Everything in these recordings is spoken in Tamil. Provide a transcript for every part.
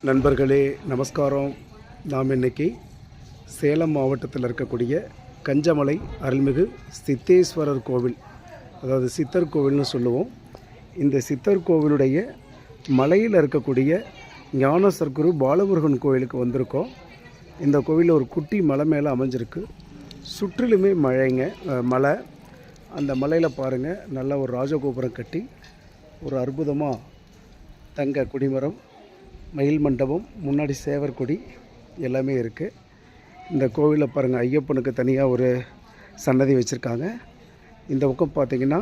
நண்பர்களே நமஸ்காரம். நாம் இன்னைக்கு சேலம் மாவட்டத்தில் இருக்கக்கூடிய கஞ்சமலை அருள்மிகு சித்தேஸ்வரர் கோவில், அதாவது சித்தர் கோவில்னு சொல்லுவோம். இந்த சித்தர் கோவிலுடைய மலையில் இருக்கக்கூடிய ஞான சர்க்குரு பாலமுருகன் கோவிலுக்கு வந்திருக்கோம். இந்த கோவில் ஒரு குட்டி மலை மேலே அமைஞ்சிருக்கு. சுற்றிலுமே மலை. அந்த மலையில் பாருங்கள், நல்ல ஒரு ராஜகோபுரம் கட்டி ஒரு அற்புதமாக தங்க குடிமரம், மயில் மண்டபம், முன்னாடி சேவர் கொடி எல்லாமே இருக்குது. இந்த கோவிலில் பாருங்கள், ஐயப்பனுக்கு தனியாக ஒரு சன்னதி வச்சுருக்காங்க. இந்த பக்கம் பார்த்திங்கன்னா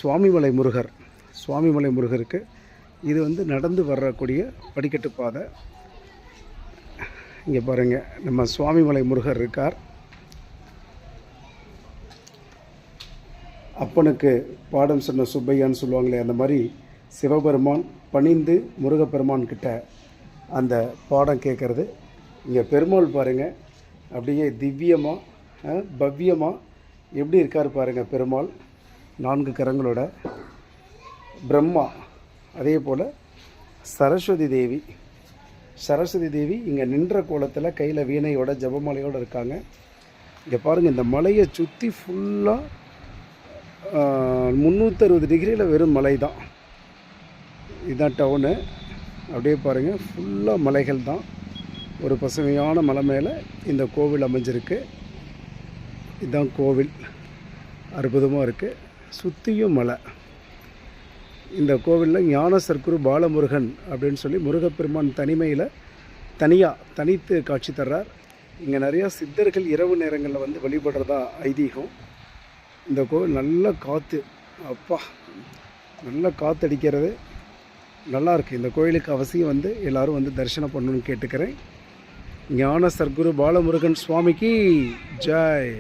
சுவாமிமலை முருகருக்கு இது நடந்து வரக்கூடிய படிக்கட்டு பாதை. இங்கே பாருங்கள், நம்ம சுவாமிமலை முருகர் இருக்கார். அப்பனுக்கு பாடம் சொன்ன சுப்பையான்னு சொல்லுவாங்களே, அந்த மாதிரி சிவபெருமான் பணிந்து முருகப்பெருமான் கிட்ட அந்த பாடம் கேட்குறது. இங்கே பெருமாள் பாருங்கள், அப்படியே திவ்யமாக பவ்யமாக எப்படி இருக்கார் பாருங்கள். பெருமாள் 4 கரங்களோட, பிரம்மா, அதே போல் சரஸ்வதி தேவி இங்கே நின்ற கோலத்தில் கையில் வீணையோட ஜபமாலையோடு இருக்காங்க. இங்கே பாருங்கள், இந்த மலையை சுற்றி ஃபுல்லாக 360 டிகிரியில் வெறும் மலை தான். இதுதான் டவுனு. அப்படியே பாருங்கள், ஃபுல்லாக மலைகள் தான். ஒரு பசுமையான மலை மேலே இந்த கோவில் அமைஞ்சிருக்கு. இதுதான் கோவில், அற்புதமாக இருக்குது. சுற்றியும் மலை. இந்த கோவிலில் ஞான சர்க்குரு பாலமுருகன் அப்படின்னு சொல்லி முருகப்பெருமான் தனித்து காட்சி தர்றார். இங்கே நிறையா சித்தர்கள் இரவு நேரங்களில் வழிபடுறதா ஐதீகம். இந்த கோவில் நல்ல காற்று, நல்ல காற்றடிக்கிறது, நல்லாயிருக்கு. இந்த கோயிலுக்கு அவசியம் எல்லோரும் தரிசனம் பண்ணணும்னு கேட்டுக்கிறேன். ஞான சர்க்குரு பாலமுருகன் சுவாமிக்கு ஜெய்.